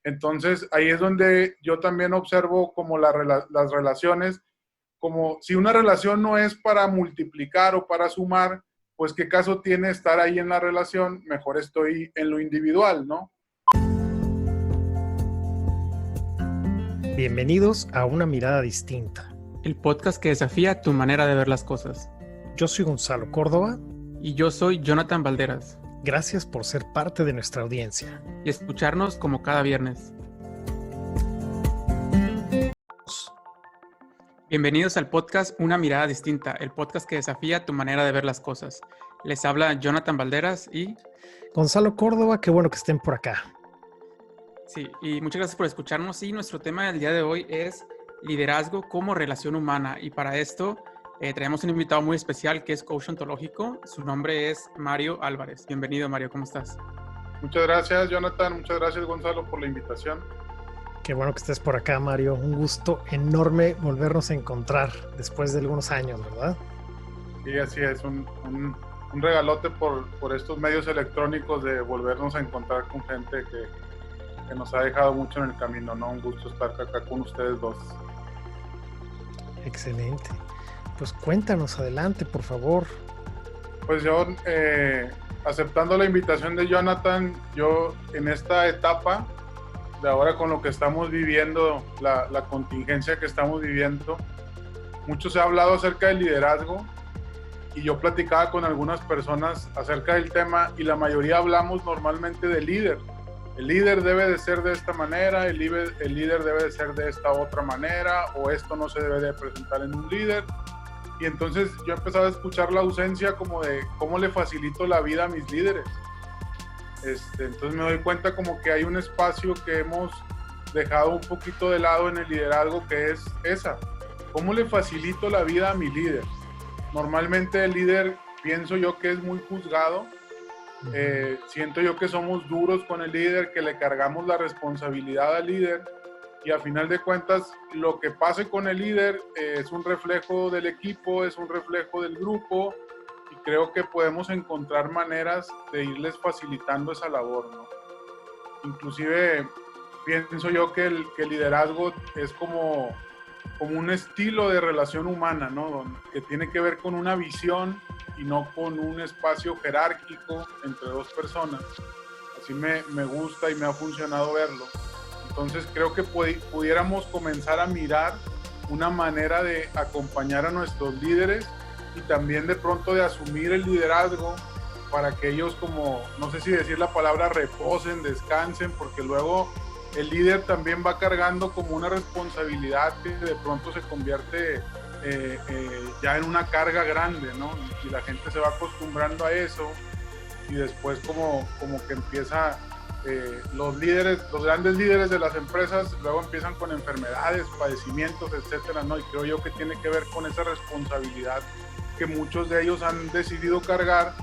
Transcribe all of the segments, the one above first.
Entonces, ahí es donde yo también observo como las relaciones, como si una relación no es para multiplicar o para sumar, pues qué caso tiene estar ahí en la relación, mejor estoy en lo individual, ¿no? Bienvenidos a Una Mirada Distinta. El podcast que desafía tu manera de ver las cosas. Yo soy Gonzalo Córdoba. Y yo soy Jonathan Valderas. Gracias por ser parte de nuestra audiencia. Y escucharnos como cada viernes. Bienvenidos al podcast Una Mirada Distinta, el podcast que desafía tu manera de ver las cosas. Les habla Jonathan Valderas y... Gonzalo Córdoba, qué bueno que estén por acá. Sí, y muchas gracias por escucharnos. Y nuestro tema del día de hoy es liderazgo como relación humana. Y para esto traemos un invitado muy especial que es coach ontológico. Su nombre es Mario Álvarez. Bienvenido, Mario, ¿cómo estás? Muchas gracias, Jonathan. Muchas gracias, Gonzalo, por la invitación. Qué bueno que estés por acá, Mario. Un gusto enorme volvernos a encontrar después de algunos años, ¿verdad? Sí, así es. Un regalote por estos medios electrónicos de volvernos a encontrar con gente que nos ha dejado mucho en el camino, ¿no? Un gusto estar acá con ustedes dos. Excelente. Pues cuéntanos, adelante, por favor. Pues yo, aceptando la invitación de Jonathan, yo en esta etapa de ahora con lo que estamos viviendo, la contingencia que estamos viviendo, mucho se ha hablado acerca del liderazgo y yo platicaba con algunas personas acerca del tema y la mayoría hablamos normalmente del líder. El líder debe de ser de esta manera, el líder debe de ser de esta otra manera, o esto no se debe de presentar en un líder. Y entonces yo empezaba a escuchar la ausencia como de cómo le facilito la vida a mis líderes. Entonces me doy cuenta como que hay un espacio que hemos dejado un poquito de lado en el liderazgo, que es esa. ¿Cómo le facilito la vida a mi líder? Normalmente el líder, pienso yo que es muy juzgado. Siento yo que somos duros con el líder, que le cargamos la responsabilidad al líder y a final de cuentas lo que pase con el líder es un reflejo del equipo, es un reflejo del grupo y creo que podemos encontrar maneras de irles facilitando esa labor, ¿no? Inclusive pienso yo que el liderazgo es como un estilo de relación humana, ¿no? Que tiene que ver con una visión y no con un espacio jerárquico entre dos personas. Así me gusta y me ha funcionado verlo. Entonces creo que pudiéramos comenzar a mirar una manera de acompañar a nuestros líderes y también de pronto de asumir el liderazgo para que ellos, como, no sé si decir la palabra, reposen, descansen, porque luego el líder también va cargando como una responsabilidad que de pronto se convierte ya en una carga grande, ¿no? Y la gente se va acostumbrando a eso y después como que empieza, los grandes líderes de las empresas luego empiezan con enfermedades, padecimientos, etcétera, ¿no? Y creo yo que tiene que ver con esa responsabilidad que muchos de ellos han decidido cargar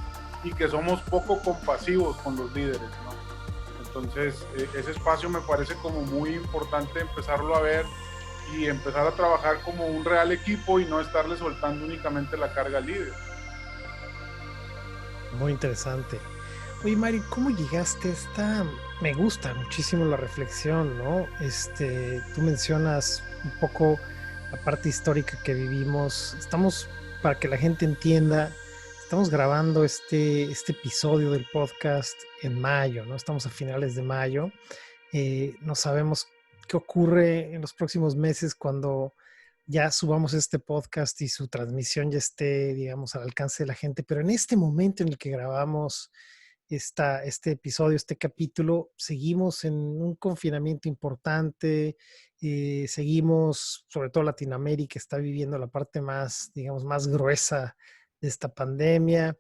y que somos poco compasivos con los líderes, ¿no? Entonces, ese espacio me parece como muy importante empezarlo a ver y empezar a trabajar como un real equipo y no estarle soltando únicamente la carga al líder. Muy interesante. Oye, Mari, ¿cómo llegaste a esta? Me gusta muchísimo la reflexión, ¿no? Tú mencionas un poco la parte histórica que vivimos. Para que la gente entienda, estamos grabando este episodio del podcast en mayo, ¿no? Estamos a finales de mayo. No sabemos qué ocurre en los próximos meses cuando ya subamos este podcast y su transmisión ya esté, digamos, al alcance de la gente. Pero en este momento en el que grabamos este episodio, este capítulo, seguimos en un confinamiento importante. Seguimos, sobre todo Latinoamérica, está viviendo la parte más, digamos, más gruesa de esta pandemia.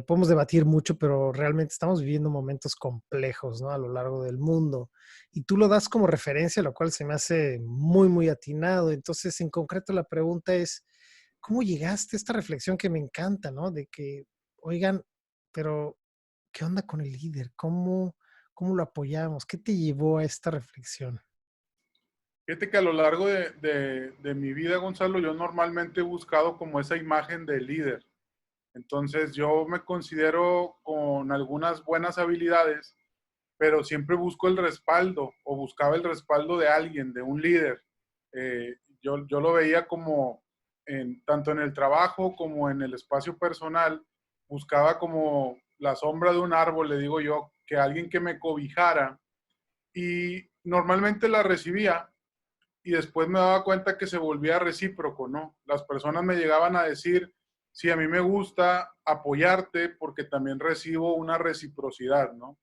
Podemos debatir mucho, pero realmente estamos viviendo momentos complejos, ¿no? A lo largo del mundo. Y tú lo das como referencia, lo cual se me hace muy, muy atinado. Entonces, en concreto, la pregunta es, ¿cómo llegaste a esta reflexión que me encanta, ¿no? De que, oigan, pero ¿qué onda con el líder? ¿Cómo lo apoyamos? ¿Qué te llevó a esta reflexión? Fíjate que a lo largo de mi vida, Gonzalo, yo normalmente he buscado como esa imagen de líder. Entonces yo me considero con algunas buenas habilidades, pero siempre busco el respaldo o buscaba el respaldo de alguien, de un líder. Yo lo veía como, tanto en el trabajo como en el espacio personal, buscaba como la sombra de un árbol, le digo yo, que alguien que me cobijara, y normalmente la recibía y después me daba cuenta que se volvía recíproco, ¿no? Las personas me llegaban a decir, sí, a mí me gusta apoyarte porque también recibo una reciprocidad, ¿no?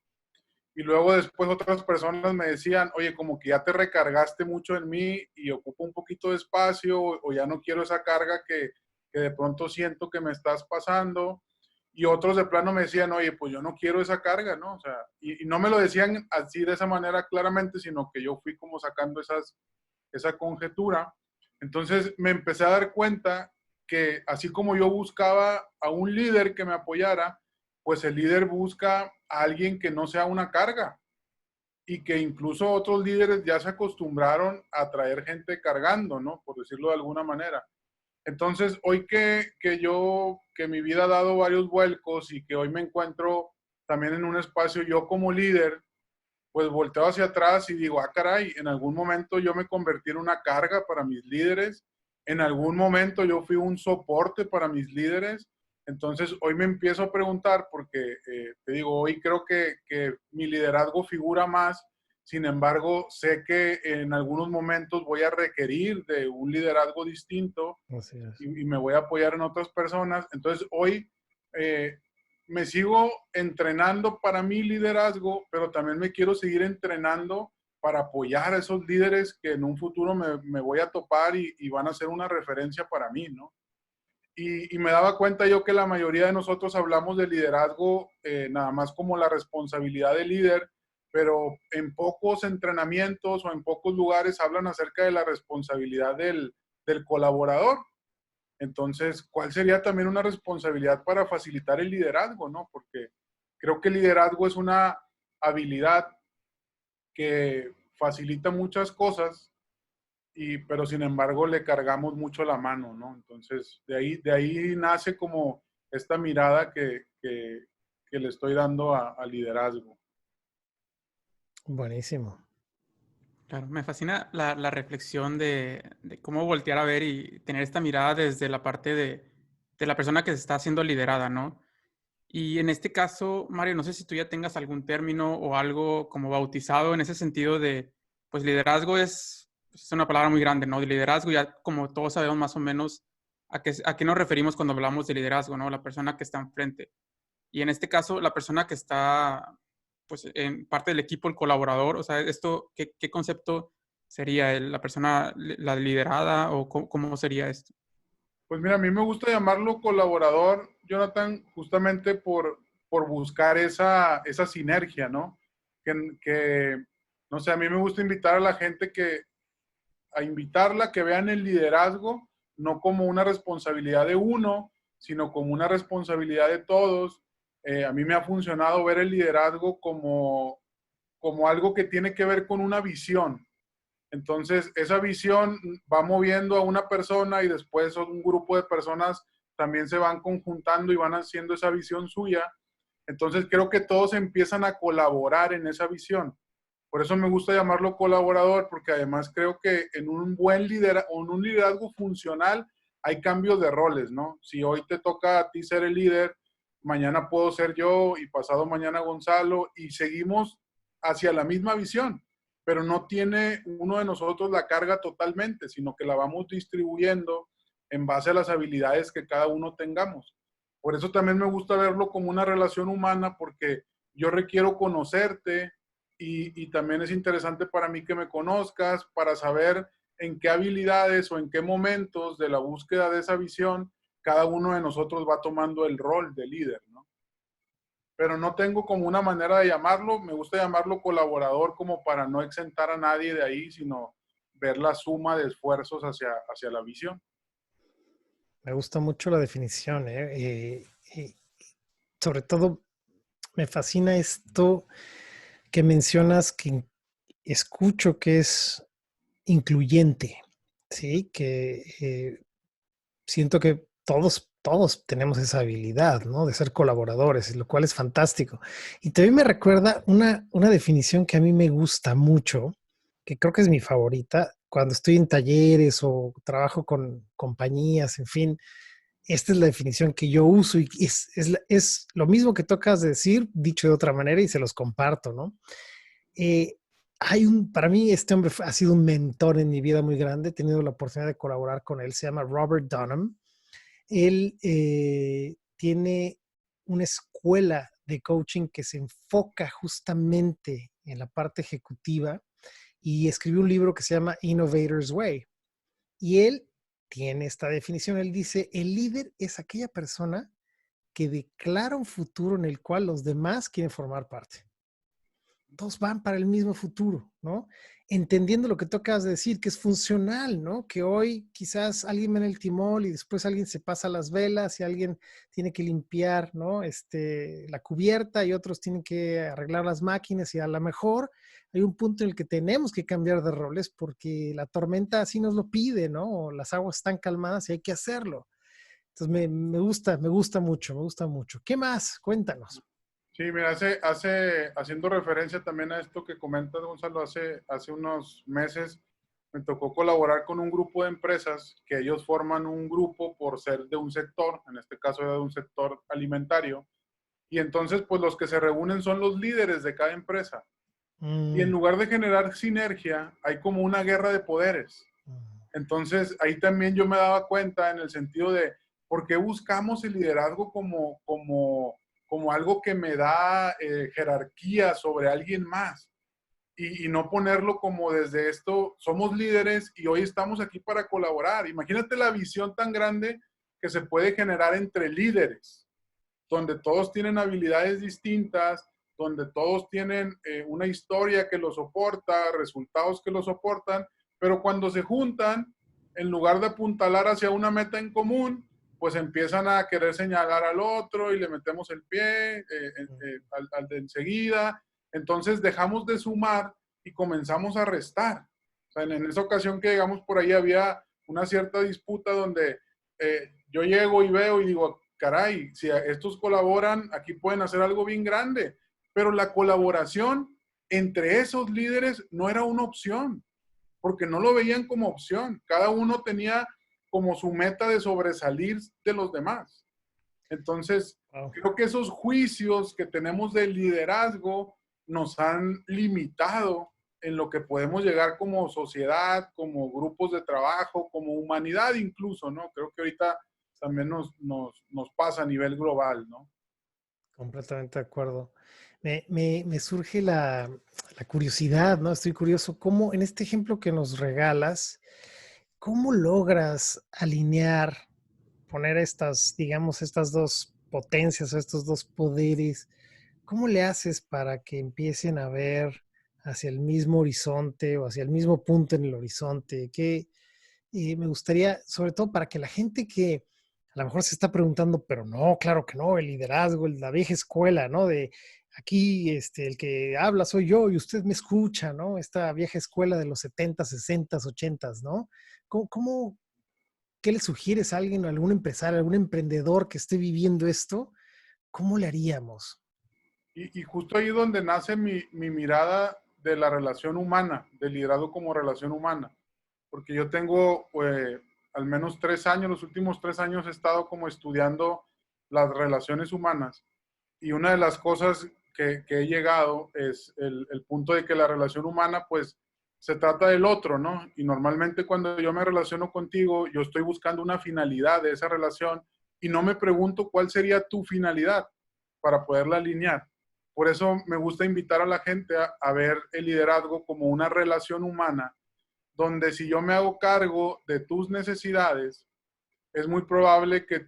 Y luego después otras personas me decían, oye, como que ya te recargaste mucho en mí y ocupo un poquito de espacio o ya no quiero esa carga que de pronto siento que me estás pasando. Y otros de plano me decían, oye, pues yo no quiero esa carga, ¿no? O sea, y no me lo decían así de esa manera claramente, sino que yo fui como sacando esa conjetura. Entonces me empecé a dar cuenta que así como yo buscaba a un líder que me apoyara, pues el líder busca a alguien que no sea una carga y que incluso otros líderes ya se acostumbraron a traer gente cargando, ¿no? Por decirlo de alguna manera. Entonces, hoy que mi vida ha dado varios vuelcos y que hoy me encuentro también en un espacio yo como líder, pues volteo hacia atrás y digo, ah, caray, en algún momento yo me convertí en una carga para mis líderes, en algún momento yo fui un soporte para mis líderes. Entonces hoy me empiezo a preguntar, porque te digo, hoy creo que mi liderazgo figura más, sin embargo, sé que en algunos momentos voy a requerir de un liderazgo distinto y me voy a apoyar en otras personas. Entonces hoy eh, me sigo entrenando para mi liderazgo, pero también me quiero seguir entrenando para apoyar a esos líderes que en un futuro me voy a topar y van a ser una referencia para mí, ¿no? Y me daba cuenta yo que la mayoría de nosotros hablamos de liderazgo nada más como la responsabilidad del líder, pero en pocos entrenamientos o en pocos lugares hablan acerca de la responsabilidad del colaborador. Entonces, ¿cuál sería también una responsabilidad para facilitar el liderazgo, no? Porque creo que el liderazgo es una habilidad que facilita muchas cosas, pero sin embargo le cargamos mucho la mano, ¿no? Entonces, de ahí nace como esta mirada que le estoy dando al liderazgo. Buenísimo. Claro, me fascina la reflexión de cómo voltear a ver y tener esta mirada desde la parte de la persona que se está haciendo liderada, ¿no? Y en este caso, Mario, no sé si tú ya tengas algún término o algo como bautizado en ese sentido de, pues liderazgo es una palabra muy grande, ¿no? De liderazgo, ya como todos sabemos más o menos a qué nos referimos cuando hablamos de liderazgo, ¿no? La persona que está enfrente. Y en este caso, la persona que está, pues, en parte del equipo, el colaborador, o sea, esto, ¿qué concepto sería? ¿La persona, la liderada o cómo sería esto? Pues mira, a mí me gusta llamarlo colaborador, Jonathan, justamente por buscar esa sinergia, ¿no? No sé, a mí me gusta invitar a la gente a invitarla, que vean el liderazgo no como una responsabilidad de uno, sino como una responsabilidad de todos. A mí me ha funcionado ver el liderazgo como algo que tiene que ver con una visión. Entonces, esa visión va moviendo a una persona y después un grupo de personas también se van conjuntando y van haciendo esa visión suya. Entonces, creo que todos empiezan a colaborar en esa visión. Por eso me gusta llamarlo colaborador, porque además creo que en un buen liderazgo, en un liderazgo funcional, hay cambios de roles, ¿no? Si hoy te toca a ti ser el líder, mañana puedo ser yo y pasado mañana Gonzalo y seguimos hacia la misma visión, pero no tiene uno de nosotros la carga totalmente, sino que la vamos distribuyendo en base a las habilidades que cada uno tengamos. Por eso también me gusta verlo como una relación humana, porque yo requiero conocerte, y también es interesante para mí que me conozcas, para saber en qué habilidades o en qué momentos de la búsqueda de esa visión cada uno de nosotros va tomando el rol de líder, ¿no? Pero no tengo como una manera de llamarlo, me gusta llamarlo colaborador como para no exentar a nadie de ahí, sino ver la suma de esfuerzos hacia la visión. Me gusta mucho la definición, y sobre todo me fascina esto que mencionas, que escucho que es incluyente, ¿sí? Que siento que todos todos tenemos esa habilidad, ¿no? De ser colaboradores, lo cual es fantástico. Y también me recuerda una definición que a mí me gusta mucho, que creo que es mi favorita, cuando estoy en talleres o trabajo con compañías, en fin, esta es la definición que yo uso y es lo mismo que tocas de decir, dicho de otra manera y se los comparto, ¿no? Eh, para mí este hombre ha sido un mentor en mi vida muy grande, he tenido la oportunidad de colaborar con él, se llama Robert Dunham. Él tiene una escuela de coaching que se enfoca justamente en la parte ejecutiva y escribió un libro que se llama Innovator's Way. Y él tiene esta definición. Él dice, el líder es aquella persona que declara un futuro en el cual los demás quieren formar parte. Todos van para el mismo futuro, ¿no? Entendiendo lo que tú acabas de decir, que es funcional, ¿no? Que hoy quizás alguien ve en el timón y después alguien se pasa las velas y alguien tiene que limpiar, ¿no? La cubierta y otros tienen que arreglar las máquinas y a lo mejor hay un punto en el que tenemos que cambiar de roles porque la tormenta así nos lo pide, ¿no? O las aguas están calmadas y hay que hacerlo. Entonces me gusta mucho, me gusta mucho. ¿Qué más? Cuéntanos. Sí, mira, haciendo referencia también a esto que comentas, Gonzalo, hace unos meses me tocó colaborar con un grupo de empresas que ellos forman un grupo por ser de un sector, en este caso era de un sector alimentario, y entonces pues los que se reúnen son los líderes de cada empresa. Y en lugar de generar sinergia, hay como una guerra de poderes. Entonces ahí también yo me daba cuenta en el sentido de por qué buscamos el liderazgo como algo que me da jerarquía sobre alguien más y no ponerlo como desde esto, somos líderes y hoy estamos aquí para colaborar. Imagínate la visión tan grande que se puede generar entre líderes, donde todos tienen habilidades distintas, donde todos tienen una historia que los soporta, resultados que los soportan, pero cuando se juntan, en lugar de apuntalar hacia una meta en común, pues empiezan a querer señalar al otro y le metemos el pie al de enseguida. Entonces dejamos de sumar y comenzamos a restar. O sea, en esa ocasión que llegamos por ahí había una cierta disputa donde yo llego y veo y digo, caray, si estos colaboran, aquí pueden hacer algo bien grande. Pero la colaboración entre esos líderes no era una opción, porque no lo veían como opción. Cada uno tenía como su meta de sobresalir de los demás. Entonces, creo que esos juicios que tenemos de liderazgo nos han limitado en lo que podemos llegar como sociedad, como grupos de trabajo, como humanidad incluso, ¿no? Creo que ahorita también nos pasa a nivel global, ¿no? Completamente de acuerdo. Me surge la curiosidad, ¿no? Estoy curioso, ¿cómo en este ejemplo que nos regalas, cómo logras alinear, poner estas, digamos, estas dos potencias o estos dos poderes? ¿Cómo le haces para que empiecen a ver hacia el mismo horizonte o hacia el mismo punto en el horizonte? Me gustaría, sobre todo para que la gente que a lo mejor se está preguntando, pero no, claro que no, el liderazgo, la vieja escuela, ¿no? De aquí, el que habla soy yo y usted me escucha, ¿no? Esta vieja escuela de los 70, 60, 80, ¿no? ¿Cómo, qué le sugieres a alguien, a algún empresario, a algún emprendedor que esté viviendo esto? ¿Cómo le haríamos? Y justo ahí es donde nace mi mirada de la relación humana, del liderazgo como relación humana. Porque yo tengo al menos 3 años, los últimos 3 años he estado como estudiando las relaciones humanas. Y una de las cosas que he llegado es el punto de que la relación humana, pues, se trata del otro, ¿no? Y normalmente cuando yo me relaciono contigo, yo estoy buscando una finalidad de esa relación y no me pregunto cuál sería tu finalidad para poderla alinear. Por eso me gusta invitar a la gente a ver el liderazgo como una relación humana, donde si yo me hago cargo de tus necesidades, es muy probable que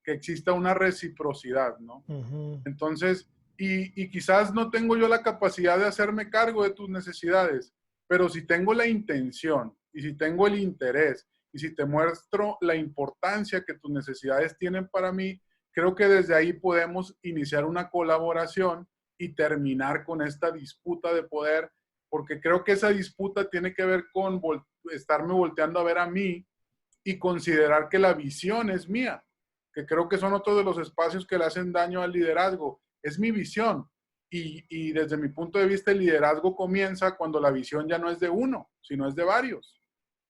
que exista una reciprocidad, ¿no? Ujú. Entonces, y quizás no tengo yo la capacidad de hacerme cargo de tus necesidades, pero si tengo la intención y si tengo el interés y si te muestro la importancia que tus necesidades tienen para mí, creo que desde ahí podemos iniciar una colaboración y terminar con esta disputa de poder, porque creo que esa disputa tiene que ver con estarme volteando a ver a mí y considerar que la visión es mía. que creo que son otros de los espacios que le hacen daño al liderazgo. Es mi visión. Y desde mi punto de vista, el liderazgo comienza cuando la visión ya no es de uno, sino es de varios.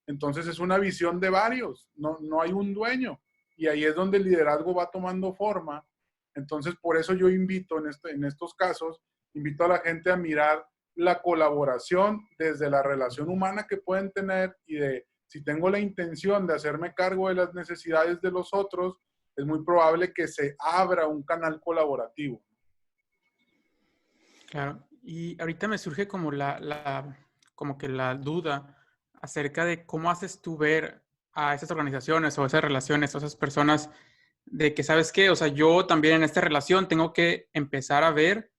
Entonces es una visión de varios, no hay un dueño. Y ahí es donde el liderazgo va tomando forma. Entonces por eso yo invito en estos casos, invito a la gente a mirar la colaboración desde la relación humana que pueden tener y de si tengo la intención de hacerme cargo de las necesidades de los otros, es muy probable que se abra un canal colaborativo. Claro, y ahorita me surge como como que la duda acerca de cómo haces tú ver a esas organizaciones o esas relaciones o esas personas de que, ¿sabes qué? O sea, yo también en esta relación tengo que empezar a ver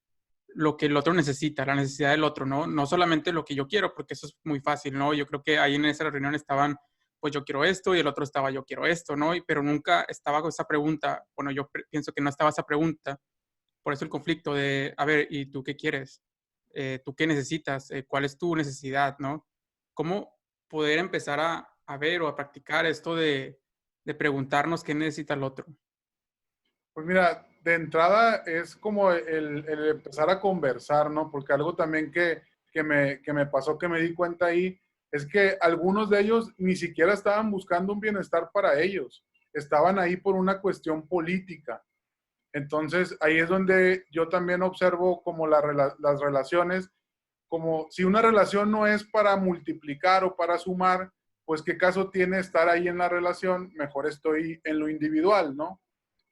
lo que el otro necesita, la necesidad del otro, ¿no? No solamente lo que yo quiero, porque eso es muy fácil, ¿no? Yo creo que ahí en esa reunión estaban, pues yo quiero esto y el otro estaba, yo quiero esto, ¿no? Pero nunca estaba con esa pregunta, bueno, yo pienso que no estaba esa pregunta, por eso el conflicto de, a ver, ¿y tú qué quieres? ¿Tú qué necesitas? ¿Cuál es tu necesidad, no? ¿Cómo poder empezar a ver o a practicar esto de preguntarnos qué necesita el otro? Pues mira, de entrada es como el empezar a conversar, ¿no? Porque algo también que me pasó, que me di cuenta ahí, es que algunos de ellos ni siquiera estaban buscando un bienestar para ellos, estaban ahí por una cuestión política. Entonces, ahí es donde yo también observo como las relaciones, como si una relación no es para multiplicar o para sumar, pues qué caso tiene estar ahí en la relación, mejor estoy en lo individual, ¿no?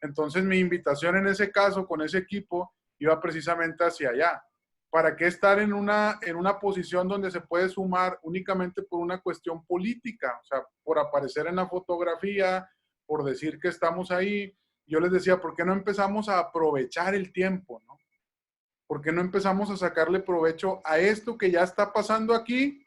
Entonces mi invitación en ese caso con ese equipo iba precisamente hacia allá. ¿Para qué estar en una posición donde se puede sumar únicamente por una cuestión política? O sea, por aparecer en la fotografía, por decir que estamos ahí. Yo les decía, ¿por qué no empezamos a aprovechar el tiempo, no? ¿Por qué no empezamos a sacarle provecho a esto que ya está pasando aquí?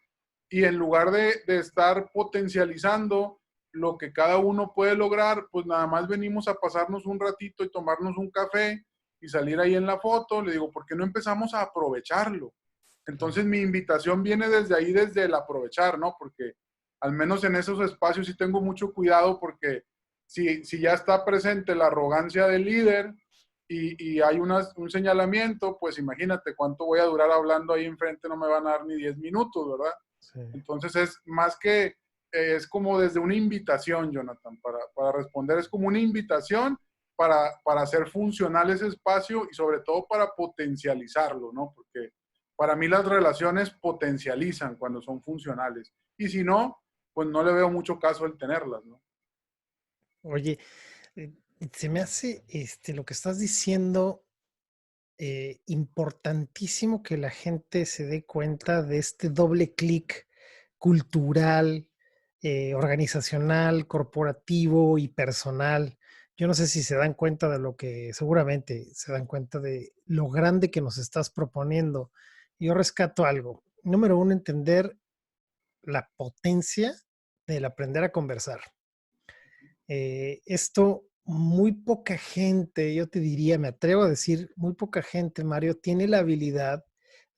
Y en lugar de estar potencializando lo que cada uno puede lograr, pues nada más venimos a pasarnos un ratito y tomarnos un café y salir ahí en la foto. Le digo, ¿por qué no empezamos a aprovecharlo? Entonces mi invitación viene desde ahí, desde el aprovechar, ¿no? Porque al menos en esos espacios sí tengo mucho cuidado porque si ya está presente la arrogancia del líder y hay un señalamiento, pues imagínate cuánto voy a durar hablando ahí enfrente, no me van a dar ni 10 minutos, ¿verdad? Sí. Entonces es más que, es como desde una invitación, Jonathan, para responder, es como una invitación para hacer funcional ese espacio y sobre todo para potencializarlo, ¿no? Porque para mí las relaciones potencializan cuando son funcionales. Y si no, pues no le veo mucho caso el tenerlas, ¿no? Oye, eh, se me hace lo que estás diciendo importantísimo que la gente se dé cuenta de este doble clic cultural, organizacional, corporativo y personal. Yo no sé si se dan cuenta de lo que, seguramente se dan cuenta de lo grande que nos estás proponiendo. Yo rescato algo. Número uno, entender la potencia del aprender a conversar. Esto muy poca gente, yo te diría, me atrevo a decir, muy poca gente, Mario, tiene la habilidad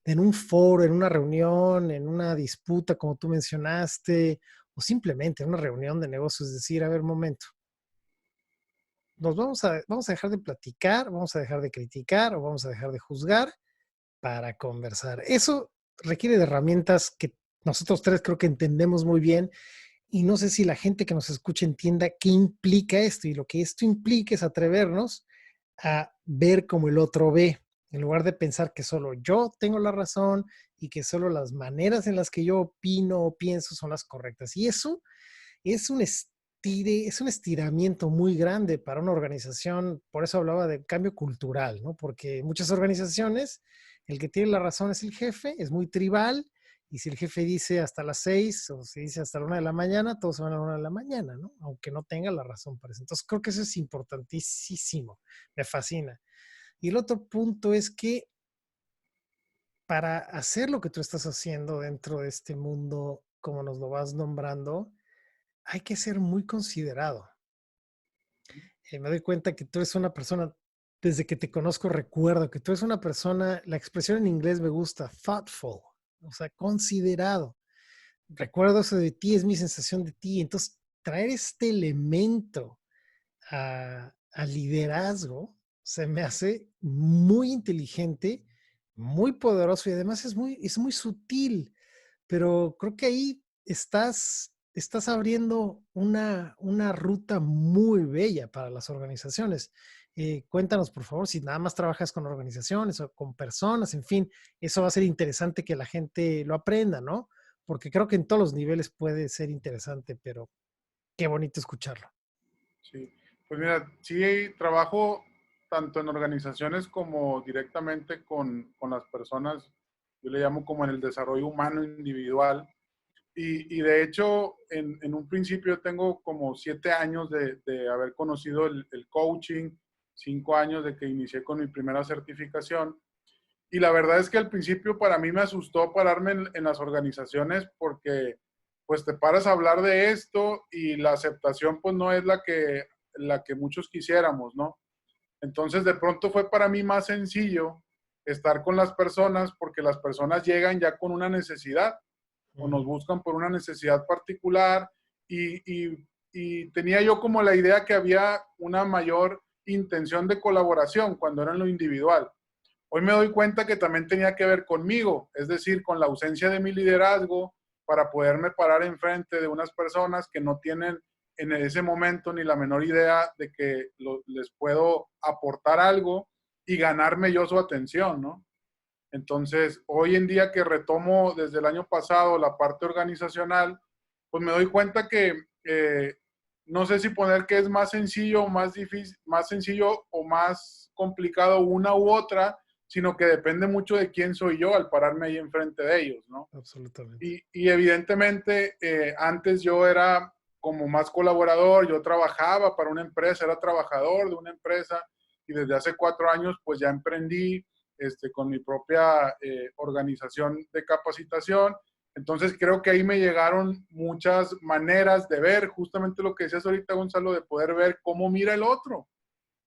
de en un foro, en una reunión, en una disputa, como tú mencionaste, o simplemente en una reunión de negocios, decir, a ver, momento, vamos a dejar de platicar, vamos a dejar de criticar o vamos a dejar de juzgar para conversar. Eso requiere de herramientas que nosotros tres creo que entendemos muy bien y no sé si la gente que nos escucha entienda qué implica esto. Y lo que esto implica es atrevernos a ver como el otro ve, en lugar de pensar que solo yo tengo la razón y que solo las maneras en las que yo opino o pienso son las correctas. Y eso es un estiramiento muy grande para una organización. Por eso hablaba de cambio cultural, ¿no? Porque muchas organizaciones, el que tiene la razón es el jefe, es muy tribal. Y si el jefe dice hasta las 6 o si dice hasta la 1 de la mañana, todos se van a la 1 de la mañana, ¿no? Aunque no tenga la razón para eso. Entonces creo que eso es importantísimo. Me fascina. Y el otro punto es que para hacer lo que tú estás haciendo dentro de este mundo, como nos lo vas nombrando, hay que ser muy considerado. Me doy cuenta que tú eres una persona, desde que te conozco recuerdo que tú eres una persona, la expresión en inglés me gusta, thoughtful, o sea, considerado. Recuerdo eso de ti, es mi sensación de ti. Entonces, traer este elemento al liderazgo se me hace muy inteligente, muy poderoso y además es muy sutil, pero creo que ahí estás abriendo una ruta muy bella para las organizaciones. Cuéntanos, por favor, si nada más trabajas con organizaciones o con personas, en fin, eso va a ser interesante que la gente lo aprenda, ¿no? Porque creo que en todos los niveles puede ser interesante, pero qué bonito escucharlo. Sí, pues mira, sí trabajo tanto en organizaciones como directamente con las personas, yo le llamo como en el desarrollo humano individual. Y de hecho, en un principio tengo como 7 años de haber conocido el coaching, 5 años de que inicié con mi primera certificación. Y la verdad es que al principio para mí me asustó pararme en las organizaciones porque pues te paras a hablar de esto y la aceptación pues no es la que muchos quisiéramos, ¿no? Entonces de pronto fue para mí más sencillo estar con las personas porque las personas llegan ya con una necesidad o nos buscan por una necesidad particular y tenía yo como la idea que había una mayor intención de colaboración cuando era en lo individual. Hoy me doy cuenta que también tenía que ver conmigo, es decir, con la ausencia de mi liderazgo para poderme parar enfrente de unas personas que no tienen en ese momento ni la menor idea de que les puedo aportar algo y ganarme yo su atención, ¿no? Entonces, hoy en día que retomo desde el año pasado la parte organizacional, pues me doy cuenta que no sé si poner que es más sencillo o más difícil, más sencillo o más complicado una u otra, sino que depende mucho de quién soy yo al pararme ahí enfrente de ellos, ¿no? Absolutamente. Y evidentemente antes yo era como más colaborador, yo trabajaba para una empresa, era trabajador de una empresa y desde hace 4 años pues ya emprendí con mi propia organización de capacitación. Entonces creo que ahí me llegaron muchas maneras de ver justamente lo que decías ahorita, Gonzalo, de poder ver cómo mira el otro.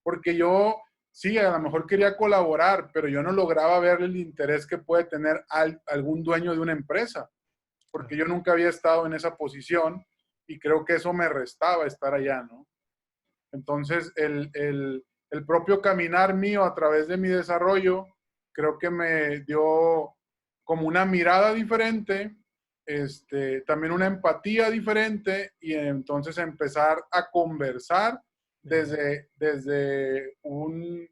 Porque yo, sí, a lo mejor quería colaborar, pero yo no lograba ver el interés que puede tener algún dueño de una empresa, porque yo nunca había estado en esa posición y creo que eso me restaba estar allá, ¿no? Entonces, el propio caminar mío a través de mi desarrollo, creo que me dio como una mirada diferente, también una empatía diferente y entonces empezar a conversar desde un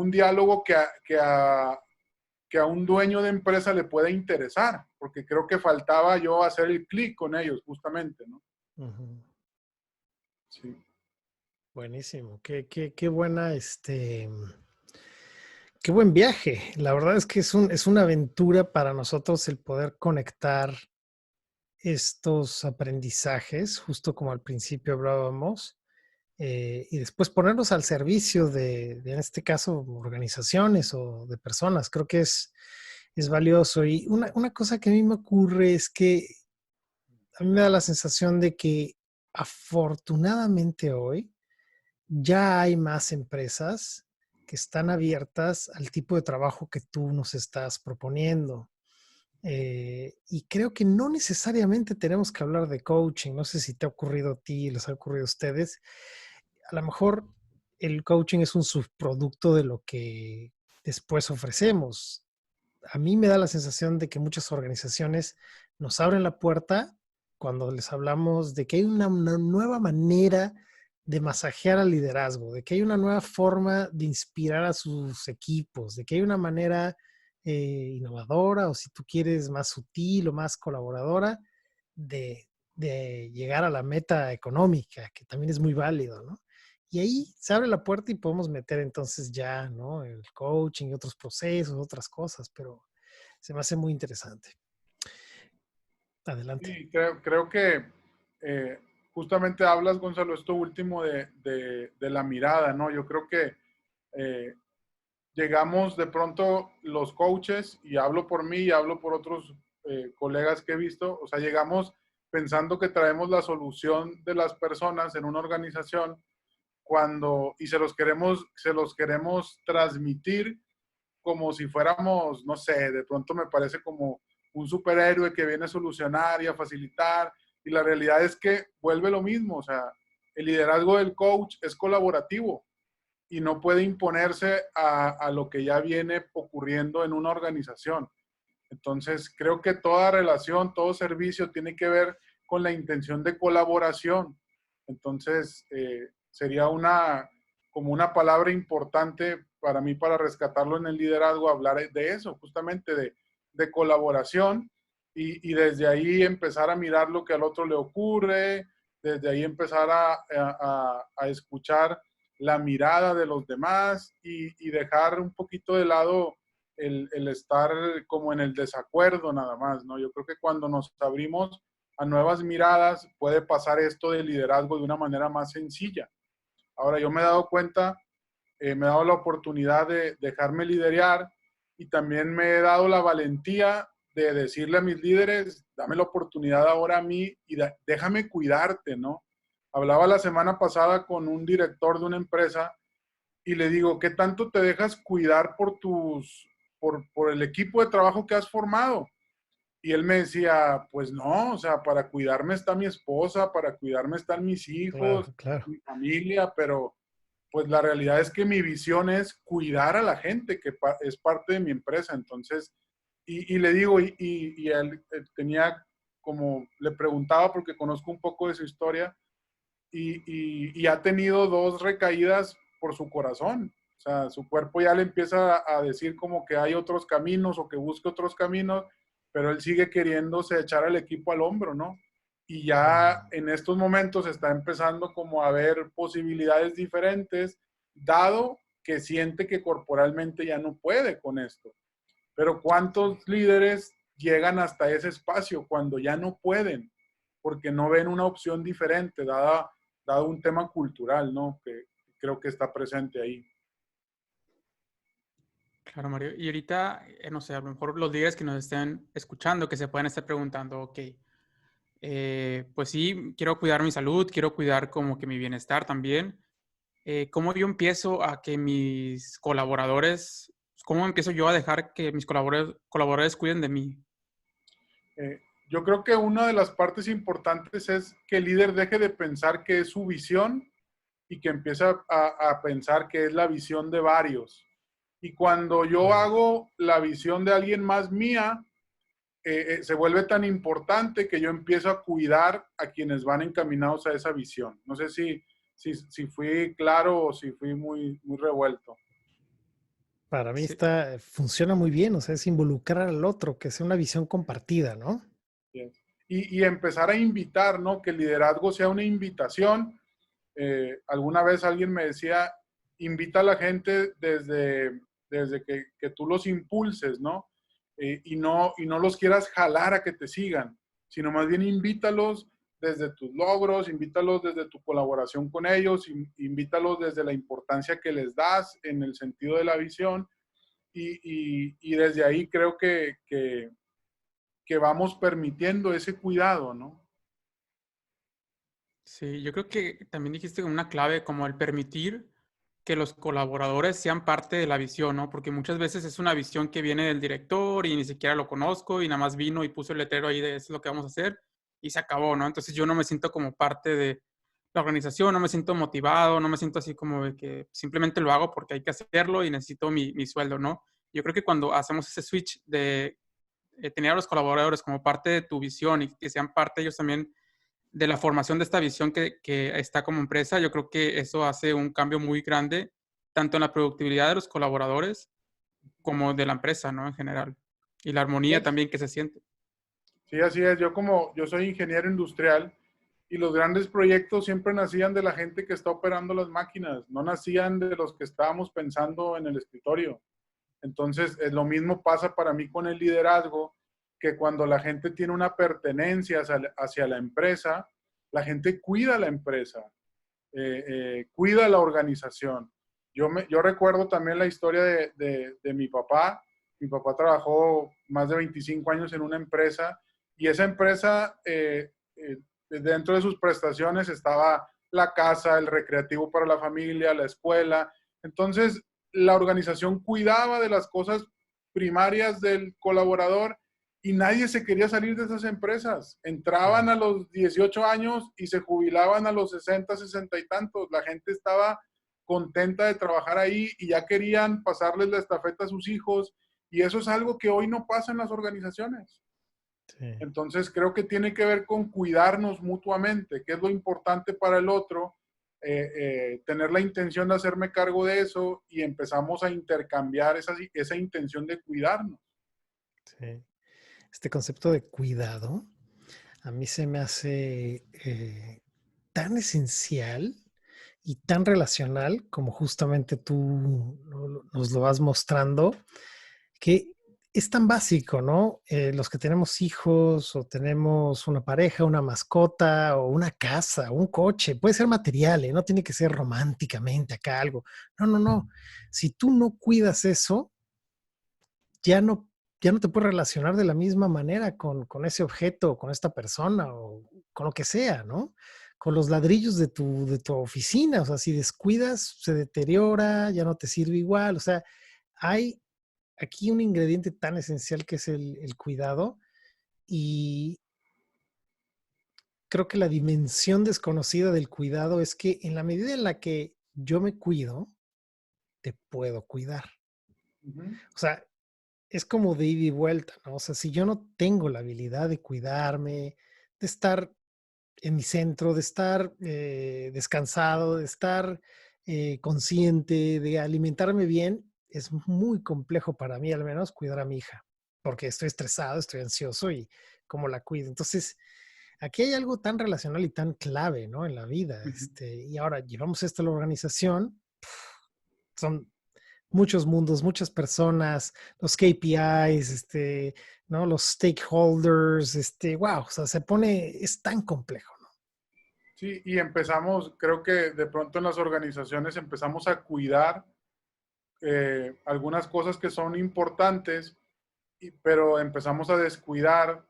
diálogo que a un dueño de empresa le puede interesar, porque creo que faltaba yo hacer el clic con ellos justamente, ¿no? Ujú. Sí. Buenísimo. Qué buena, qué buen viaje. La verdad es que es una aventura para nosotros el poder conectar estos aprendizajes, justo como al principio hablábamos, y después ponerlos al servicio en este caso, organizaciones o de personas. Creo que es valioso. Y una cosa que a mí me ocurre es que a mí me da la sensación de que afortunadamente hoy ya hay más empresas que están abiertas al tipo de trabajo que tú nos estás proponiendo. Y creo que no necesariamente tenemos que hablar de coaching. No sé si te ha ocurrido a ti, les ha ocurrido a ustedes. A lo mejor el coaching es un subproducto de lo que después ofrecemos. A mí me da la sensación de que muchas organizaciones nos abren la puerta cuando les hablamos de que hay una nueva manera de masajear al liderazgo, de que hay una nueva forma de inspirar a sus equipos, de que hay una manera innovadora o si tú quieres más sutil o más colaboradora de llegar a la meta económica, que también es muy válido, ¿no? Y ahí se abre la puerta y podemos meter entonces ya, ¿no? El coaching y otros procesos, otras cosas, pero se me hace muy interesante. Adelante. Sí, creo que eh, justamente hablas, Gonzalo, esto último de la mirada, ¿no? Yo creo que eh, llegamos de pronto los coaches, y hablo por mí y hablo por otros colegas que he visto, o sea, llegamos pensando que traemos la solución de las personas en una organización y se los queremos transmitir como si fuéramos, no sé, de pronto me parece como un superhéroe que viene a solucionar y a facilitar, y la realidad es que vuelve lo mismo, o sea, el liderazgo del coach es colaborativo, y no puede imponerse a lo que ya viene ocurriendo en una organización. Entonces, creo que toda relación, todo servicio tiene que ver con la intención de colaboración. Entonces, sería como una palabra importante para mí para rescatarlo en el liderazgo, hablar de eso, justamente de colaboración y desde ahí empezar a mirar lo que al otro le ocurre, desde ahí empezar a escuchar la mirada de los demás y dejar un poquito de lado el estar como en el desacuerdo nada más, ¿no? Yo creo que cuando nos abrimos a nuevas miradas puede pasar esto de liderazgo de una manera más sencilla. Ahora, yo me he dado cuenta, me he dado la oportunidad de dejarme liderar y también me he dado la valentía de decirle a mis líderes, dame la oportunidad ahora a mí y déjame cuidarte, ¿no? Hablaba la semana pasada con un director de una empresa y le digo, ¿qué tanto te dejas cuidar por el equipo de trabajo que has formado? Y él me decía, pues no, o sea, para cuidarme está mi esposa, para cuidarme están mis hijos, Claro, claro. mi familia, pero pues la realidad es que mi visión es cuidar a la gente que es parte de mi empresa. Entonces, y le digo, y él tenía como, le preguntaba porque conozco un poco de su historia, y ha tenido dos recaídas por su corazón. O sea, su cuerpo ya le empieza a decir como que hay otros caminos o que busque otros caminos, pero él sigue queriéndose echar al equipo al hombro, ¿no? Y ya en estos momentos está empezando como a ver posibilidades diferentes, dado que siente que corporalmente ya no puede con esto. Pero ¿cuántos líderes llegan hasta ese espacio cuando ya no pueden? Porque no ven una opción diferente, dado un tema cultural, ¿no? Que creo que está presente ahí. Claro, Mario. Y ahorita, no sé, a lo mejor los líderes que nos estén escuchando, que se pueden estar preguntando, ok, pues sí, quiero cuidar mi salud, quiero cuidar como que mi bienestar también. ¿Cómo yo empiezo a que mis colaboradores, cómo empiezo yo a dejar que mis colaboradores cuiden de mí? Yo creo que una de las partes importantes es que el líder deje de pensar que es su visión y que empiece a pensar que es la visión de varios. Y cuando yo hago la visión de alguien más mía, se vuelve tan importante que yo empiezo a cuidar a quienes van encaminados a esa visión. No sé si fui claro o si fui muy revuelto. Para mí Sí, funciona muy bien, o sea, es involucrar al otro, que sea una visión compartida, ¿no? Y empezar a invitar, ¿no? Que el liderazgo sea una invitación. Alguna vez alguien me decía, invita a la gente desde que tú los impulses, ¿no? Y no los quieras jalar a que te sigan, sino más bien invítalos desde tus logros, invítalos desde tu colaboración con ellos, invítalos desde la importancia que les das en el sentido de la visión y desde ahí creo que vamos permitiendo ese cuidado, ¿no? sí, yo creo que también dijiste una clave como el permitir que los colaboradores sean parte de la visión, ¿no? Porque muchas veces es una visión que viene del director y ni siquiera lo conozco y nada más vino y puso el letrero ahí de eso es lo que vamos a hacer y se acabó, ¿no? Entonces yo no me siento como parte de la organización, no me siento motivado, no me siento así como de que simplemente lo hago porque hay que hacerlo y necesito mi sueldo, ¿no? Yo creo que cuando hacemos ese switch de tener a los colaboradores como parte de tu visión y que sean parte ellos también de la formación de esta visión que está como empresa, yo creo que eso hace un cambio muy grande, tanto en la productividad de los colaboradores como de la empresa, ¿no? En general. Y la armonía también que se siente. Sí, así es. Yo soy ingeniero industrial y los grandes proyectos siempre nacían de la gente que está operando las máquinas, no nacían de los que estábamos pensando en el escritorio. Entonces, lo mismo pasa para mí con el liderazgo, que cuando la gente tiene una pertenencia hacia la empresa, la gente cuida la empresa, cuida la organización. Yo recuerdo también la historia de mi papá. Mi papá trabajó más de 25 años en una empresa y esa empresa, dentro de sus prestaciones estaba la casa, el recreativo para la familia, la escuela. Entonces, la organización cuidaba de las cosas primarias del colaborador y nadie se quería salir de esas empresas. Entraban a los 18 años y se jubilaban a los 60, 60 y tantos. La gente estaba contenta de trabajar ahí y ya querían pasarles la estafeta a sus hijos, y eso es algo que hoy no pasa en las organizaciones. Sí. Entonces creo que tiene que ver con cuidarnos mutuamente, que es lo importante para el otro, tener la intención de hacerme cargo de eso, y empezamos a intercambiar esa intención de cuidarnos. Sí. Este concepto de cuidado a mí se me hace tan esencial y tan relacional como justamente tú nos lo vas mostrando, que es tan básico, ¿no? Los que tenemos hijos o tenemos una pareja, una mascota o una casa, un coche, puede ser material, ¿eh? No tiene que ser románticamente acá algo. No, no, no. Si tú no cuidas eso, ya no, ya no te puedes relacionar de la misma manera con ese objeto, con esta persona o con lo que sea, ¿no? Con los ladrillos de tu oficina, o sea, si descuidas, se deteriora, ya no te sirve igual, o sea, hay aquí un ingrediente tan esencial que es el cuidado, y creo que la dimensión desconocida del cuidado es que en la medida en la que yo me cuido, te puedo cuidar. Ujú. O sea, es como de ida y vuelta, ¿no? O sea, si yo no tengo la habilidad de cuidarme, de estar en mi centro, de estar descansado, de estar consciente, de alimentarme bien, es muy complejo para mí al menos cuidar a mi hija, porque estoy estresado, estoy ansioso y cómo la cuido. Entonces, aquí hay algo tan relacional y tan clave, ¿no? En la vida. Ujú. Y ahora llevamos esto a la organización, son muchos mundos, muchas personas, los KPIs, ¿no? Los stakeholders, wow, o sea, es tan complejo, ¿no? Sí, y empezamos, creo que de pronto en las organizaciones empezamos a cuidar algunas cosas que son importantes, pero empezamos a descuidar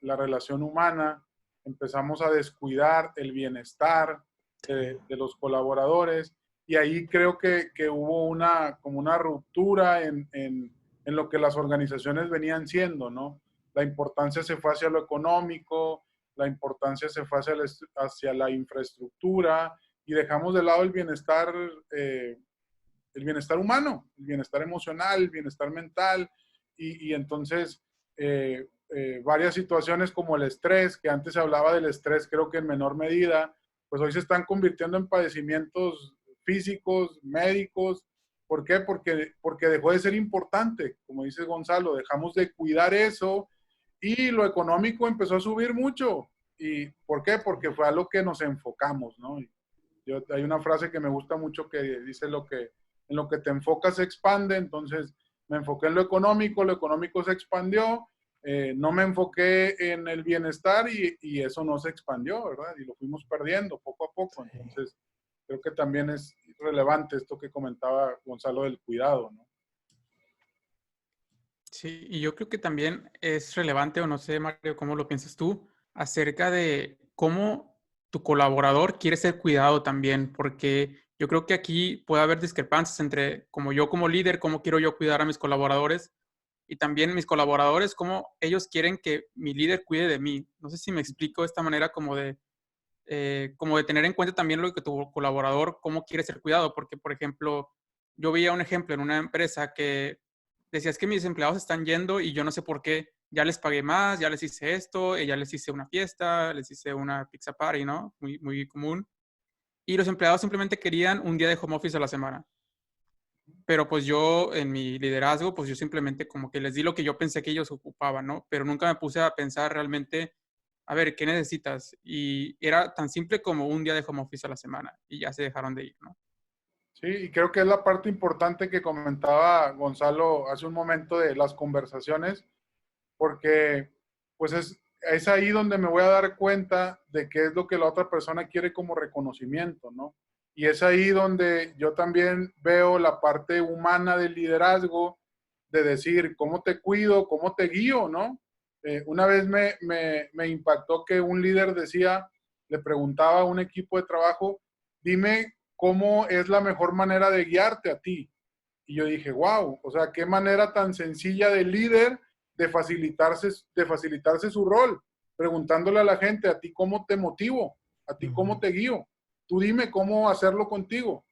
la relación humana, empezamos a descuidar el bienestar de los colaboradores, y ahí creo que hubo como una ruptura en lo que las organizaciones venían siendo, ¿no? La importancia se fue hacia lo económico, la importancia se fue hacia la infraestructura, y dejamos de lado el bienestar humano, el bienestar emocional, el bienestar mental, y entonces varias situaciones como el estrés, que antes se hablaba del estrés creo que en menor medida, pues hoy se están convirtiendo en padecimientos físicos, médicos. ¿Por qué? Porque dejó de ser importante, como dice Gonzalo, dejamos de cuidar eso, y lo económico empezó a subir mucho. ¿Y por qué? Porque fue a lo que nos enfocamos, ¿no? Hay una frase que me gusta mucho que dice en lo que te enfocas se expande. Entonces me enfoqué en lo económico se expandió, no me enfoqué en el bienestar, y eso no se expandió, ¿verdad? Y lo fuimos perdiendo poco a poco. Sí. Entonces creo que también es relevante esto que comentaba Gonzalo del cuidado, ¿no? Sí, y yo creo que también es relevante, o no sé, Mario, cómo lo piensas tú, acerca de cómo tu colaborador quiere ser cuidado también, porque yo creo que aquí puede haber discrepancias entre como yo como líder, cómo quiero yo cuidar a mis colaboradores, y también mis colaboradores, cómo ellos quieren que mi líder cuide de mí. No sé si me explico de esta manera como de tener en cuenta también lo que tu colaborador, cómo quiere ser cuidado, porque, por ejemplo, yo veía un ejemplo en una empresa que decía, es que mis empleados están yendo y yo no sé por qué, ya les pagué más, ya les hice esto, ya les hice una fiesta, les hice una pizza party, ¿no? Muy, muy común. Y los empleados simplemente querían un día de home office a la semana. Pero pues yo en mi liderazgo, pues yo simplemente como que les di lo que yo pensé que ellos ocupaban, ¿no? Pero nunca me puse a pensar realmente, a ver, ¿qué necesitas? Y era tan simple como un día de home office a la semana y ya se dejaron de ir, ¿no? Sí, y creo que es la parte importante que comentaba Gonzalo hace un momento de las conversaciones, porque pues es ahí donde me voy a dar cuenta de qué es lo que la otra persona quiere como reconocimiento, ¿no? Y es ahí donde yo también veo la parte humana del liderazgo, de decir cómo te cuido, cómo te guío, ¿no? Una vez me impactó que un líder decía, le preguntaba a un equipo de trabajo, dime cómo es la mejor manera de guiarte a ti. Y yo dije, wow, o sea, qué manera tan sencilla de líder de facilitarse su rol, preguntándole a la gente, a ti cómo te motivo, a ti cómo Ujú. te guío, tú dime cómo hacerlo contigo.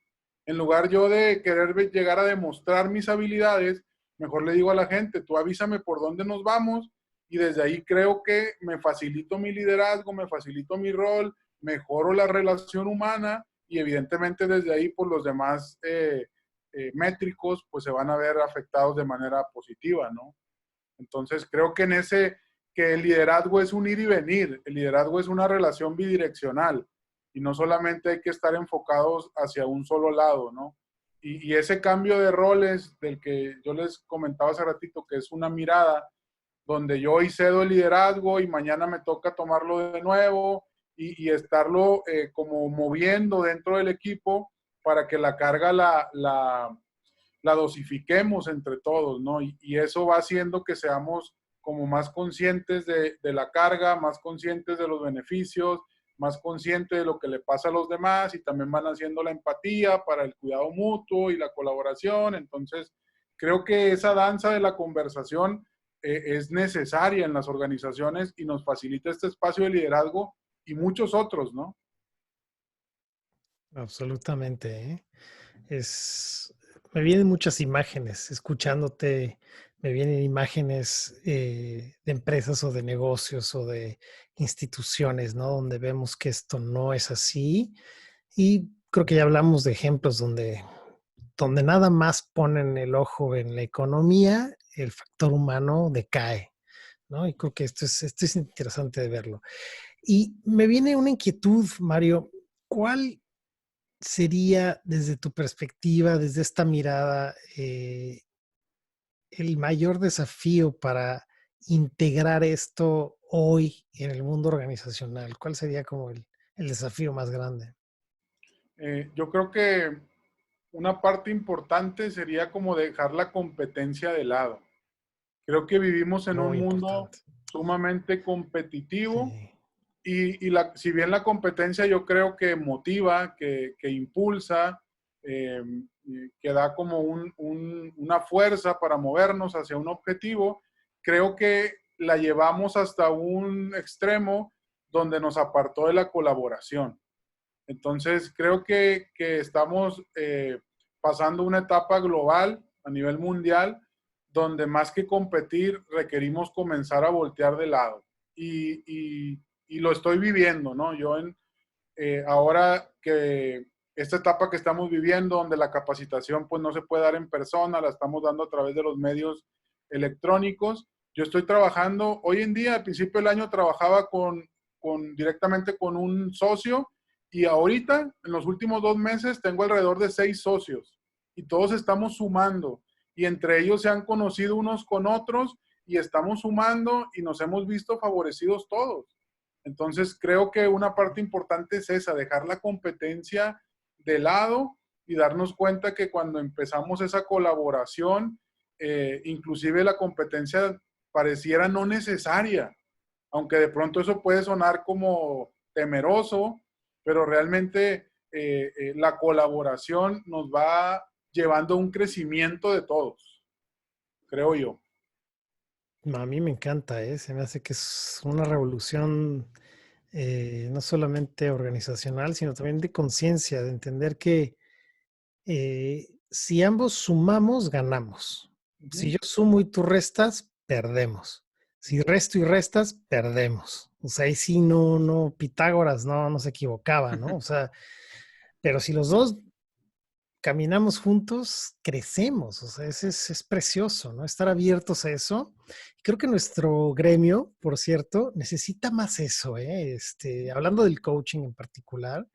En lugar yo de querer llegar a demostrar mis habilidades, mejor le digo a la gente, tú avísame por dónde nos vamos y desde ahí creo que me facilito mi liderazgo, me facilito mi rol, mejoro la relación humana y evidentemente desde ahí por los demás métricos pues se van a ver afectados de manera positiva, ¿no? Entonces creo que que el liderazgo es un ir y venir, el liderazgo es una relación bidireccional y no solamente hay que estar enfocados hacia un solo lado, ¿no? Y ese cambio de roles del que yo les comentaba hace ratito, que es una mirada, donde yo hoy cedo el liderazgo y mañana me toca tomarlo de nuevo y estarlo como moviendo dentro del equipo para que la carga la dosifiquemos entre todos, ¿no? Y eso va haciendo que seamos como más conscientes de la carga, más conscientes de los beneficios, más conscientes de lo que le pasa a los demás y también van haciendo la empatía para el cuidado mutuo y la colaboración. Entonces, creo que esa danza de la conversación es necesaria en las organizaciones y nos facilita este espacio de liderazgo y muchos otros, ¿no? Absolutamente, ¿eh? Me vienen muchas imágenes, escuchándote, me vienen imágenes de empresas o de negocios o de instituciones, ¿no? Donde vemos que esto no es así. Y creo que ya hablamos de ejemplos donde nada más ponen el ojo en la economía, el factor humano decae, ¿no? Y creo que esto es interesante de verlo. Y me viene una inquietud, Mario. ¿Cuál sería desde tu perspectiva, desde esta mirada, el mayor desafío para integrar esto hoy en el mundo organizacional? ¿Cuál sería como el desafío más grande? Yo creo que una parte importante sería como dejar la competencia de lado. Creo que vivimos en un Muy mundo importante. sumamente competitivo Sí, si bien la competencia yo creo que motiva, que impulsa, que da como una fuerza para movernos hacia un objetivo, creo que la llevamos hasta un extremo donde nos apartó de la colaboración. Entonces, creo que estamos pasando una etapa global a nivel mundial donde más que competir requerimos comenzar a voltear de lado. Y lo estoy viviendo, ¿no? Ahora que esta etapa que estamos viviendo, donde la capacitación pues no se puede dar en persona, la estamos dando a través de los medios electrónicos. Yo estoy trabajando, hoy en día, al principio del año, trabajaba directamente con un socio y ahorita, en los últimos 2 meses, tengo alrededor de 6 socios y todos estamos sumando y entre ellos se han conocido unos con otros y estamos sumando y nos hemos visto favorecidos todos. Entonces, creo que una parte importante es esa, dejar la competencia de lado y darnos cuenta que cuando empezamos esa colaboración, inclusive la competencia pareciera no necesaria, aunque de pronto eso puede sonar como temeroso, pero realmente la colaboración nos va llevando a un crecimiento de todos, creo yo. a mí me encanta, ¿eh? Se me hace que es una revolución no solamente organizacional, sino también de conciencia, de entender que si ambos sumamos, ganamos. Si yo sumo y tú restas, perdemos. Si resto y restas, perdemos. O sea, ahí sí Pitágoras no se equivocaba, ¿no? O sea, pero si los dos caminamos juntos, crecemos. O sea, es precioso, ¿no? Estar abiertos a eso. Creo que nuestro gremio, por cierto, necesita más eso, ¿eh? Hablando del coaching en particular,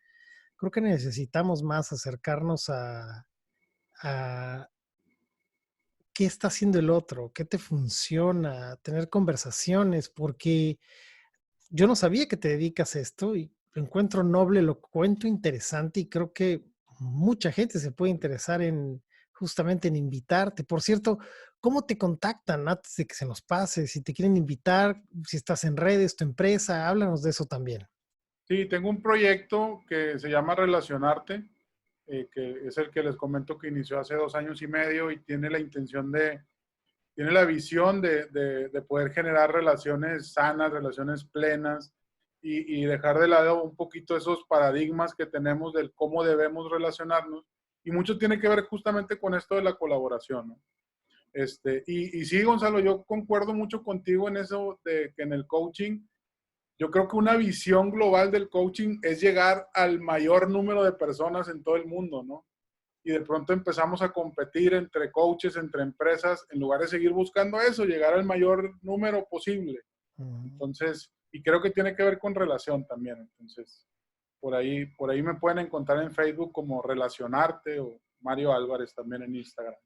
creo que necesitamos más acercarnos a qué está haciendo el otro, qué te funciona, tener conversaciones, porque yo no sabía que te dedicas a esto y lo encuentro noble, lo cuento interesante y creo que mucha gente se puede interesar justamente en invitarte. Por cierto, ¿cómo te contactan antes de que se nos pase? Si te quieren invitar, si estás en redes, tu empresa, háblanos de eso también. Sí, tengo un proyecto que se llama Relacionarte, que es el que les comento que inició hace 2 años y medio y tiene la visión de poder generar relaciones sanas, relaciones plenas y dejar de lado un poquito esos paradigmas que tenemos del cómo debemos relacionarnos Y mucho tiene que ver justamente con esto de la colaboración, ¿no? Y sí, Gonzalo, yo concuerdo mucho contigo en eso de que en el coaching, yo creo que una visión global del coaching es llegar al mayor número de personas en todo el mundo, ¿no? Y de pronto empezamos a competir entre coaches, entre empresas, en lugar de seguir buscando eso, llegar al mayor número posible. Entonces, y creo que tiene que ver con relación también. Entonces, por ahí me pueden encontrar en Facebook como Relacionarte o Mario Álvarez también en Instagram.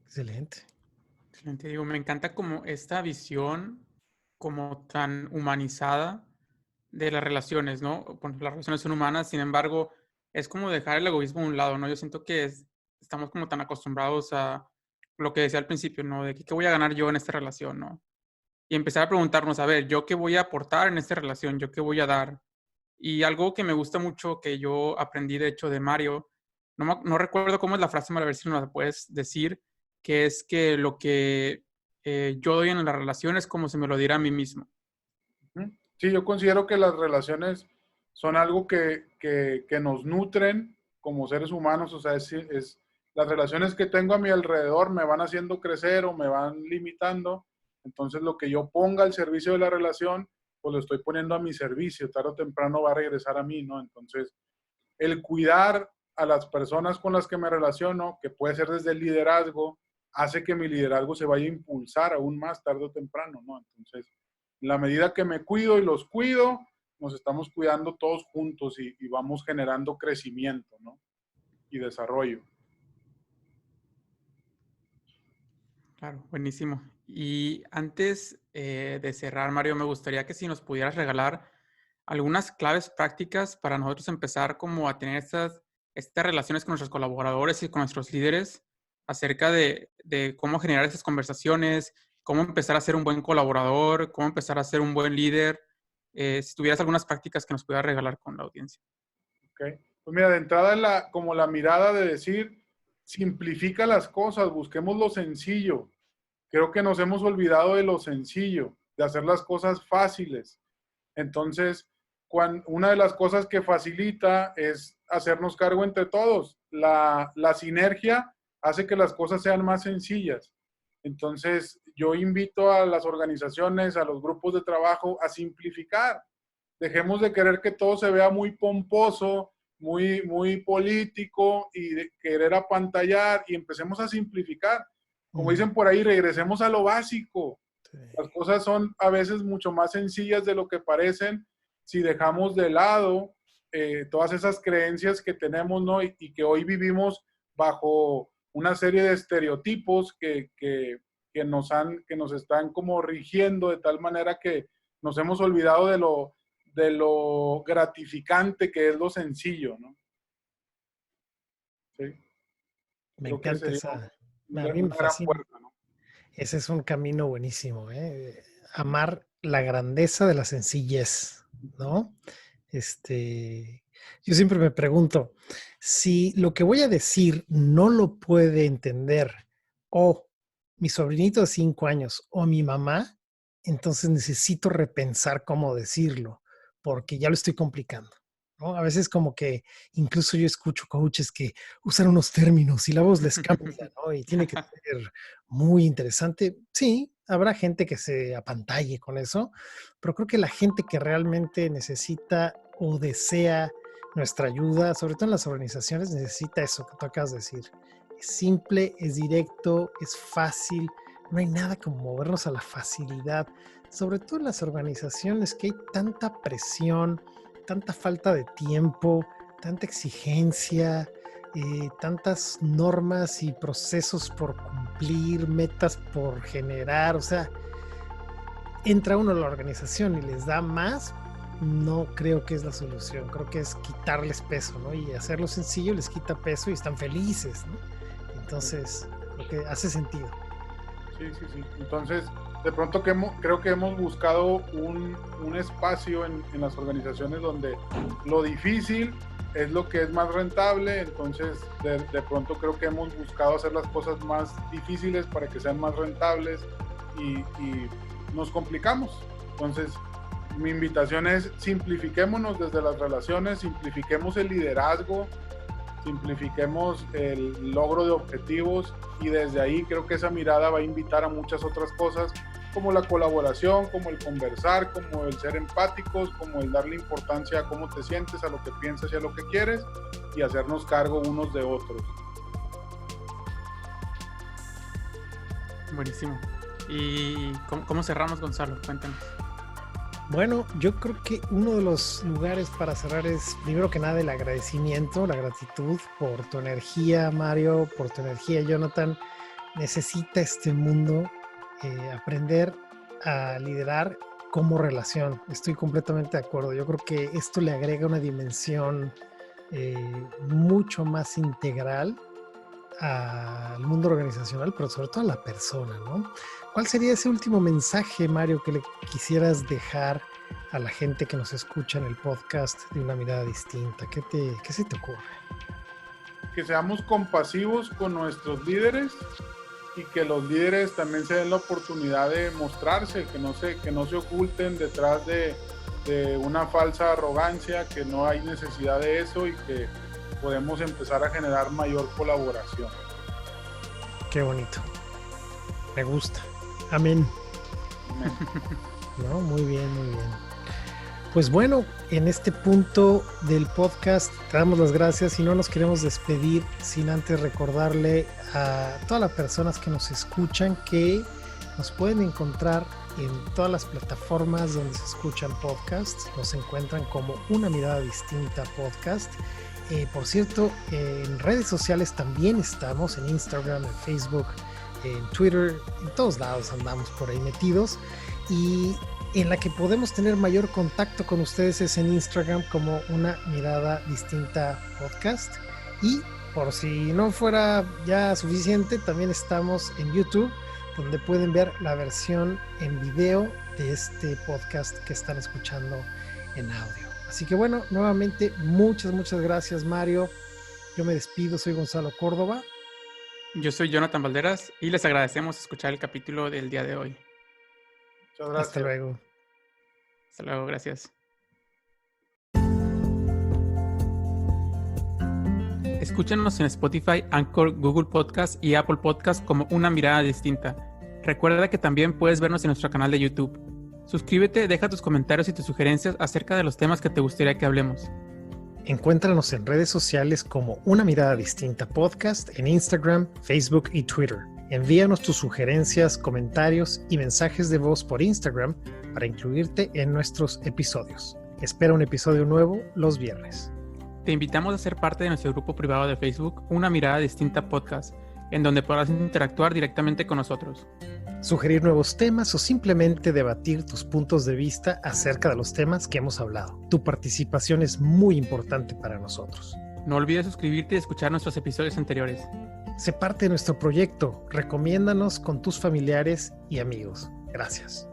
Excelente. Excelente, digo, me encanta como esta visión como tan humanizada de las relaciones, ¿no? Bueno, las relaciones son humanas, sin embargo, es como dejar el egoísmo a un lado, ¿no? Yo siento que estamos como tan acostumbrados a lo que decía al principio, ¿no? De que, qué voy a ganar yo en esta relación, ¿no? Y empezar a preguntarnos, a ver, ¿yo qué voy a aportar en esta relación? ¿Yo qué voy a dar? Y algo que me gusta mucho, que yo aprendí, de hecho, de Mario, no recuerdo cómo es la frase, a ver si nos la puedes decir, que es que lo que yo doy en la relación es como si me lo diera a mí mismo. Sí, yo considero que las relaciones son algo que nos nutren como seres humanos, o sea, las relaciones que tengo a mi alrededor me van haciendo crecer o me van limitando, entonces lo que yo ponga al servicio de la relación, pues lo estoy poniendo a mi servicio, tarde o temprano va a regresar a mí, ¿no? Entonces, el cuidar a las personas con las que me relaciono, que puede ser desde el liderazgo, hace que mi liderazgo se vaya a impulsar aún más tarde o temprano, ¿no? Entonces, en la medida que me cuido y los cuido, nos estamos cuidando todos juntos y vamos generando crecimiento, ¿no? Y desarrollo. Claro, buenísimo. Y antes de cerrar, Mario, me gustaría que si nos pudieras regalar algunas claves prácticas para nosotros empezar como a tener estas relaciones con nuestros colaboradores y con nuestros líderes acerca de cómo generar esas conversaciones, cómo empezar a ser un buen colaborador, cómo empezar a ser un buen líder. Si tuvieras algunas prácticas que nos pudieras regalar con la audiencia. Okay. Pues mira, de entrada como la mirada de decir, simplifica las cosas, busquemos lo sencillo. Creo que nos hemos olvidado de lo sencillo, de hacer las cosas fáciles. Entonces, una de las cosas que facilita es hacernos cargo entre todos. La sinergia hace que las cosas sean más sencillas. Entonces, yo invito a las organizaciones, a los grupos de trabajo a simplificar. Dejemos de querer que todo se vea muy pomposo, muy político y de querer apantallar y empecemos a simplificar. Como dicen por ahí, regresemos a lo básico. Sí. Las cosas son a veces mucho más sencillas de lo que parecen si dejamos de lado todas esas creencias que tenemos, ¿no? Y que hoy vivimos bajo una serie de estereotipos que nos están como rigiendo de tal manera que nos hemos olvidado de lo gratificante que es lo sencillo, ¿no? Sí. Me encanta esa. A mí me fascina. Puerta, ¿no? Ese es un camino buenísimo, ¿eh? Amar la grandeza de la sencillez, ¿no? Yo siempre me pregunto, si lo que voy a decir no lo puede entender o mi sobrinito de 5 años o mi mamá, entonces necesito repensar cómo decirlo, porque ya lo estoy complicando, ¿no? A veces como que incluso yo escucho coaches que usan unos términos y la voz les cambia, ¿no? Y tiene que ser muy interesante. Sí, habrá gente que se apantalle con eso, pero creo que la gente que realmente necesita o desea nuestra ayuda, sobre todo en las organizaciones, necesita eso que tú acabas de decir. Es simple, es directo, es fácil. No hay nada como movernos a la facilidad, sobre todo en las organizaciones que hay tanta presión, tanta falta de tiempo, tanta exigencia, tantas normas y procesos por cumplir, metas por generar. O sea, entra uno a la organización y les da más, no creo que es la solución. Creo que es quitarles peso, ¿no? Y hacerlo sencillo les quita peso y están felices, ¿no? Entonces, creo que hace sentido. Sí. Entonces, de pronto creo que hemos buscado un espacio en las organizaciones donde lo difícil es lo que es más rentable. Entonces, de pronto creo que hemos buscado hacer las cosas más difíciles para que sean más rentables y nos complicamos. Entonces, mi invitación es simplifiquémonos desde las relaciones, simplifiquemos el liderazgo, simplifiquemos el logro de objetivos, y desde ahí creo que esa mirada va a invitar a muchas otras cosas, como la colaboración, como el conversar, como el ser empáticos, como el darle importancia a cómo te sientes, a lo que piensas y a lo que quieres, y hacernos cargo unos de otros. Buenísimo. ¿Y cómo cerramos, Gonzalo? Cuéntanos. Bueno, yo creo que uno de los lugares para cerrar es, primero que nada, el agradecimiento, la gratitud por tu energía, Mario, por tu energía, Jonathan. Necesita este mundo aprender a liderar como relación. Estoy completamente de acuerdo. Yo creo que esto le agrega una dimensión mucho más integral al mundo organizacional, pero sobre todo a la persona, ¿no? ¿Cuál sería ese último mensaje, Mario, que le quisieras dejar a la gente que nos escucha en el podcast de Una Mirada Distinta? ¿Qué se te ocurre? Que seamos compasivos con nuestros líderes, y que los líderes también se den la oportunidad de mostrarse, que no se oculten detrás de una falsa arrogancia, que no hay necesidad de eso, y que podemos empezar a generar mayor colaboración. Qué bonito. Me gusta. Amén. Amén. No, muy bien, muy bien. Pues bueno, en este punto del podcast te damos las gracias y no nos queremos despedir sin antes recordarle a todas las personas que nos escuchan que nos pueden encontrar en todas las plataformas donde se escuchan podcasts. Nos encuentran como Una Mirada Distinta Podcast. Por cierto, en redes sociales también estamos, en Instagram, en Facebook, en Twitter, en todos lados andamos por ahí metidos, y en la que podemos tener mayor contacto con ustedes es en Instagram como Una Mirada Distinta Podcast. Y por si no fuera ya suficiente, también estamos en YouTube, donde pueden ver la versión en video de este podcast que están escuchando en audio. Así que bueno, nuevamente muchas gracias, Mario. Yo me despido, soy Gonzalo Córdoba. Yo soy Jonathan Valderas y les agradecemos escuchar el capítulo del día de hoy. Muchas gracias. Hasta luego. Hasta luego, gracias. Escúchanos en Spotify, Anchor, Google Podcast y Apple Podcast como Una Mirada Distinta. Recuerda que también puedes vernos en nuestro canal de YouTube. Suscríbete, deja tus comentarios y tus sugerencias acerca de los temas que te gustaría que hablemos. Encuéntranos en redes sociales como Una Mirada Distinta Podcast en Instagram, Facebook y Twitter. Envíanos tus sugerencias, comentarios y mensajes de voz por Instagram para incluirte en nuestros episodios. Espera un episodio nuevo los viernes. Te invitamos a ser parte de nuestro grupo privado de Facebook, Una Mirada Distinta Podcast, en donde podrás interactuar directamente con nosotros. Sugerir nuevos temas o simplemente debatir tus puntos de vista acerca de los temas que hemos hablado. Tu participación es muy importante para nosotros. No olvides suscribirte y escuchar nuestros episodios anteriores. Sé parte de nuestro proyecto. Recomiéndanos con tus familiares y amigos. Gracias.